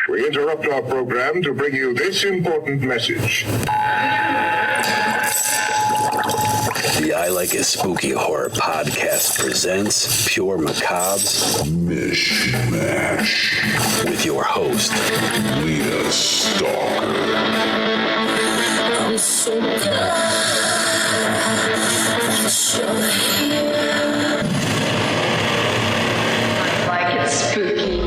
We interrupt our program to bring you this important message. The I Like It Spooky Horror Podcast presents Pure Macabre's MICH Mash with your host, Leah Stalker. I'm so glad you're here. I like it spooky.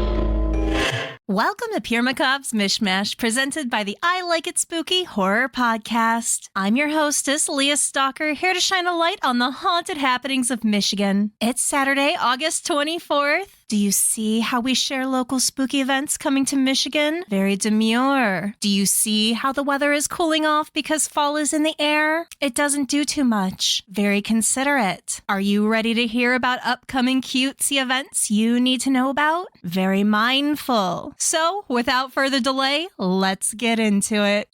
Welcome to Pure Macabre's MICH Mash, presented by the I Like It Spooky Horror Podcast. I'm your hostess, Leah Stalker, here to shine a light on the haunted happenings of Michigan. It's Saturday, August 24th. Do you see how we share local spooky events coming to Michigan? Very demure. Do you see how the weather is cooling off because fall is in the air? It doesn't do too much. Very considerate. Are you ready to hear about upcoming cutesy events you need to know about? Very mindful. So, without further delay, let's get into it.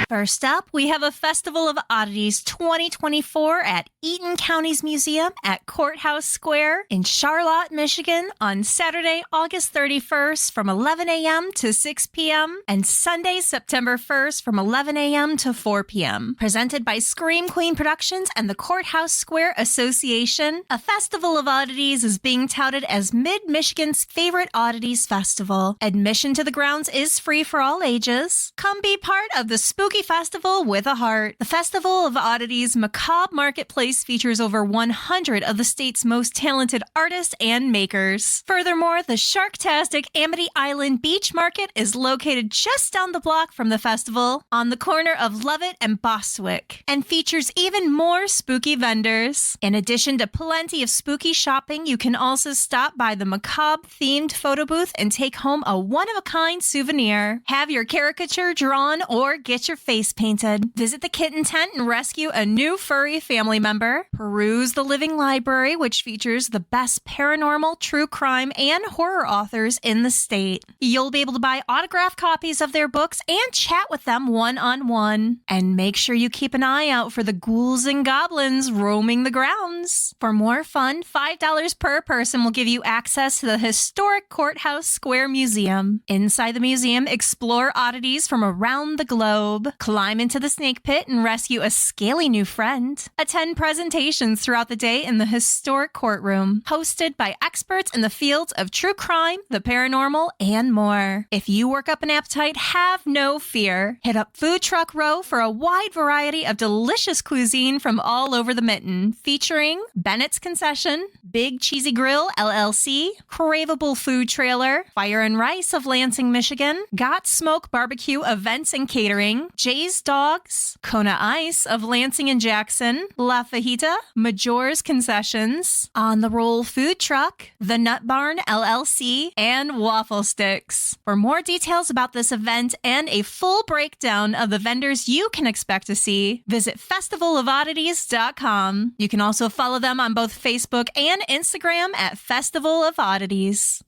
First up, we have a Festival of Oddities 2024 at Eaton County's Museum at Courthouse Square in Charlotte, Michigan on Saturday, August 31st from 11 a.m. to 6 p.m. and Sunday, September 1st from 11 a.m. to 4 p.m. Presented by Scream Queen Productions and the Courthouse Square Association, a Festival of Oddities is being touted as Mid-Michigan's favorite oddities festival. Admission to the grounds is free for all ages. Come be part of the spooky festival with a heart. The Festival of Oddities MICabre Marketplace features over 100 of the state's most talented artists and makers. Furthermore, the Sharktastic Amity Island Beach Market is located just down the block from the festival on the corner of Lovett and Bostwick and features even more spooky vendors. In addition to plenty of spooky shopping, you can also stop by the MICabre themed photo booth and take home a one-of-a-kind souvenir. Have your caricature drawn or get your face painted. Visit the kitten tent and rescue a new furry family member. Peruse the living library, which features the best paranormal, true crime, and horror authors in the state. You'll be able to buy autographed copies of their books and chat with them one-on-one. And make sure you keep an eye out for the ghouls and goblins roaming the grounds. For more fun, $5 per person will give you access to the historic Courthouse Square Museum. Inside the museum, explore oddities from around the globe. Climb into the snake pit and rescue a scaly new friend. Attend presentations throughout the day in the historic courtroom, hosted by experts in the fields of true crime, the paranormal, and more. If you work up an appetite, have no fear. Hit up Food Truck Row for a wide variety of delicious cuisine from all over the mitten, featuring Bennett's Concession, Big Cheesy Grill LLC, Craveable Food Trailer, Fire and Rice of Lansing, Michigan, Got Smoke Barbecue Events and Catering, Jay's Dogs, Kona Ice of Lansing and Jackson, La Fajita, Major's Concessions, On the Roll Food Truck, The Nut Barn LLC, and Waffle Sticks. For more details about this event and a full breakdown of the vendors you can expect to see, visit festivalofoddities.com. You can also follow them on both Facebook and Instagram at Festival of Oddities.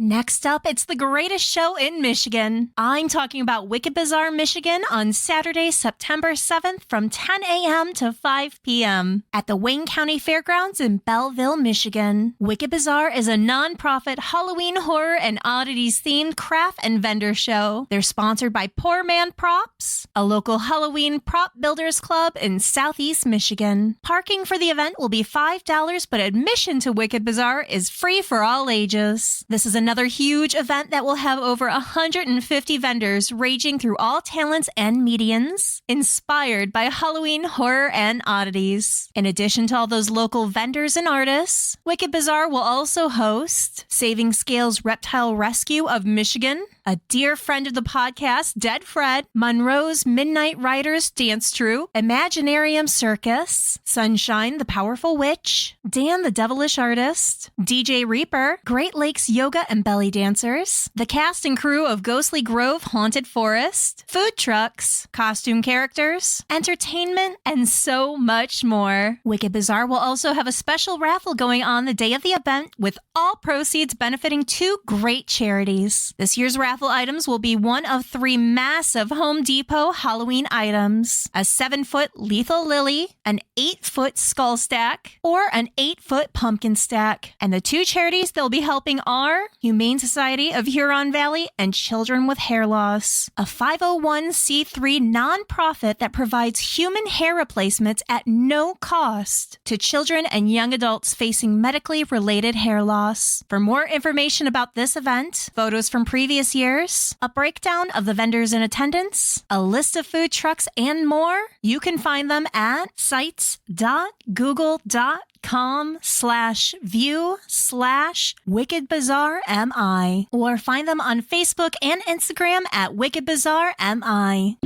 Next up, it's the greatest show in Michigan. I'm talking about Wicked Bazaar, Michigan on Saturday, September 7th from 10 a.m. to 5 p.m. at the Wayne County Fairgrounds in Belleville, Michigan. Wicked Bazaar is a non-profit Halloween horror and oddities themed craft and vendor show. They're sponsored by Poor Man Props, a local Halloween prop builders club in Southeast Michigan. Parking for the event will be $5, but admission to Wicked Bazaar is free for all ages. This is another huge event that will have over 150 vendors ranging through all talents and medians, inspired by Halloween horror and oddities. In addition to all those local vendors and artists, Wicked Bazaar will also host Saving Scales Reptile Rescue of Michigan, a dear friend of the podcast, Dead Fred, Monroe's Midnight Riders Dance Troupe, Imaginarium Circus, Sunshine the Powerful Witch, Dan the Devilish Artist, DJ Reaper, Great Lakes Yoga and Belly Dancers, the cast and crew of Ghostly Grove Haunted Forest, food trucks, costume characters, entertainment, and so much more. Wicked Bazaar will also have a special raffle going on the day of the event with all proceeds benefiting two great charities. This year's raffle raffle items will be one of 3 massive Home Depot Halloween items: a 7-foot lethal lily, an 8-foot skull stack, or an 8-foot pumpkin stack. And the 2 charities they'll be helping are Humane Society of Huron Valley and Children with Hair Loss, a 501c3 nonprofit that provides human hair replacements at no cost to children and young adults facing medically related hair loss. For more information about this event, photos from previous years, a breakdown of the vendors in attendance, a list of food trucks, and more, you can find them at sites.google.com/view/WickedBazaarMI, or find them on Facebook and Instagram at WickedBazaarMI.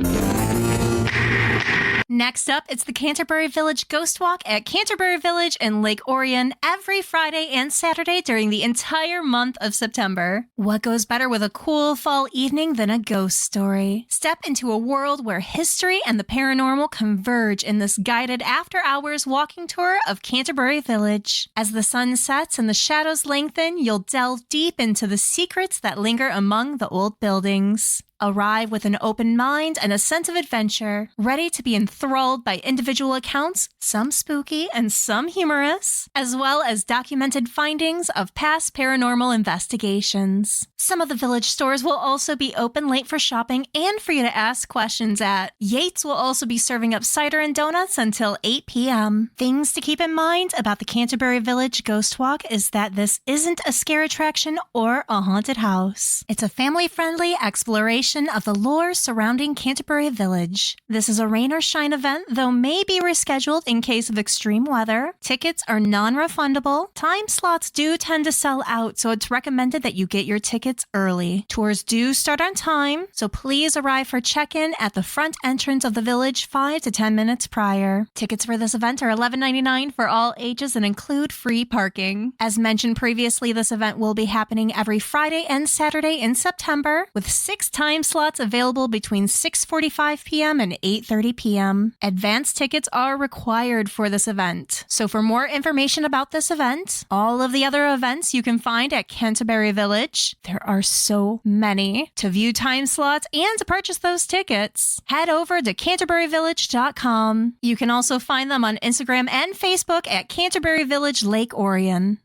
Next up, it's the Canterbury Village Ghost Walk at Canterbury Village in Lake Orion every Friday and Saturday during the entire month of September. What goes better with a cool fall evening than a ghost story? Step into a world where history and the paranormal converge in this guided after-hours walking tour of Canterbury Village. As the sun sets and the shadows lengthen, you'll delve deep into the secrets that linger among the old buildings. Arrive with an open mind and a sense of adventure, ready to be enthralled by individual accounts, some spooky and some humorous, as well as documented findings of past paranormal investigations. Some of the village stores will also be open late for shopping and for you to ask questions at. Yates will also be serving up cider and donuts until 8 p.m. Things to keep in mind about the Canterbury Village Ghost Walk is that this isn't a scare attraction or a haunted house. It's a family-friendly exploration of the lore surrounding Canterbury Village. This is a rain or shine event, though may be rescheduled in case of extreme weather. Tickets are non-refundable. Time slots do tend to sell out, so it's recommended that you get your tickets early. Tours do start on time, so please arrive for check-in at the front entrance of the village 5 to 10 minutes prior. Tickets for this event are $11.99 for all ages and include free parking. As mentioned previously, this event will be happening every Friday and Saturday in September, with 6 time slots available between 6:45 p.m. and 8:30 p.m. Advance tickets are required for this event. So for more information about this event, all of the other events you can find at Canterbury Village, there are so many, to view time slots and to purchase those tickets, head over to canterburyvillage.com. You can also find them on Instagram and Facebook at Canterbury Village Lake Orion.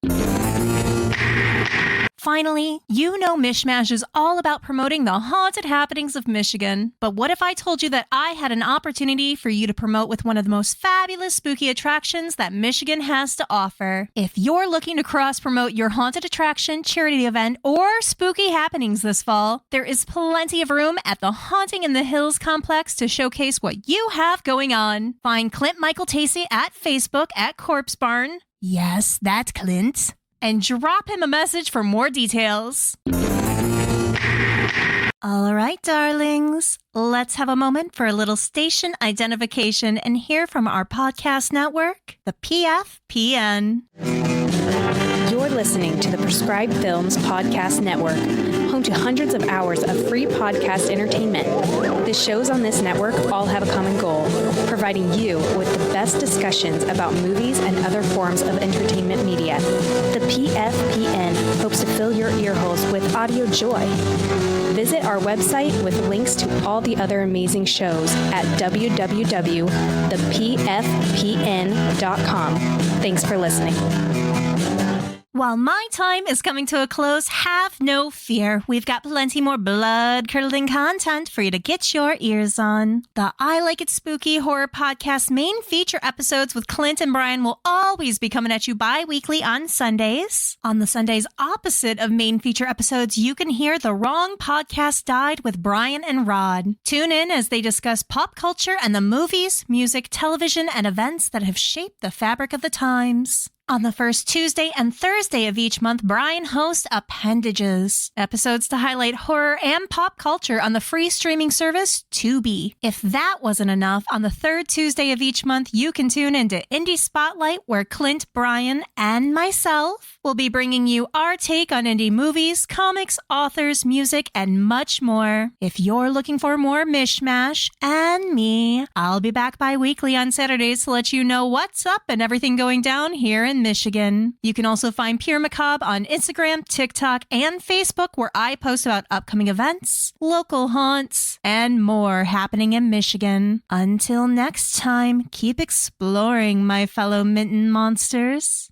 Finally, you know MICH Mash is all about promoting the haunted happenings of Michigan. But what if I told you that I had an opportunity for you to promote with one of the most fabulous spooky attractions that Michigan has to offer? If you're looking to cross-promote your haunted attraction, charity event, or spooky happenings this fall, there is plenty of room at the Haunting in the Hills complex to showcase what you have going on. Find Clint Michael Tacey at Facebook at Corpse Barn. Yes, that's Clint. And drop him a message for more details. All right, darlings, let's have a moment for a little station identification and hear from our podcast network, the PFPN. You're listening to the Prescribed Films Podcast Network, home to hundreds of hours of free podcast entertainment. The shows on this network all have a common goal, providing you with the best discussions about movies and other forms of entertainment media. The PFPN hopes to fill your earholes with audio joy. Visit our website with links to all the other amazing shows at www.thepfpn.com. Thanks for listening. While my time is coming to a close, have no fear. We've got plenty more blood-curdling content for you to get your ears on. The I Like It Spooky Horror Podcast main feature episodes with Clint and Brian will always be coming at you bi-weekly on Sundays. On the Sundays opposite of main feature episodes, you can hear The Wrong Podcast Died with Brian and Rod. Tune in as they discuss pop culture and the movies, music, television, and events that have shaped the fabric of the times. On the first Tuesday and Thursday of each month, Brian hosts Appendages, episodes to highlight horror and pop culture on the free streaming service Tubi. If that wasn't enough, on the third Tuesday of each month, you can tune into Indie Spotlight, where Clint, Brian, and myself will be bringing you our take on indie movies, comics, authors, music, and much more. If you're looking for more MICH Mash and me, I'll be back bi-weekly on Saturdays to let you know what's up and everything going down here in in Michigan. You can also find Pure Macabre on Instagram, TikTok, and Facebook, where I post about upcoming events, local haunts, and more happening in Michigan. Until next time, keep exploring, my fellow Minton monsters.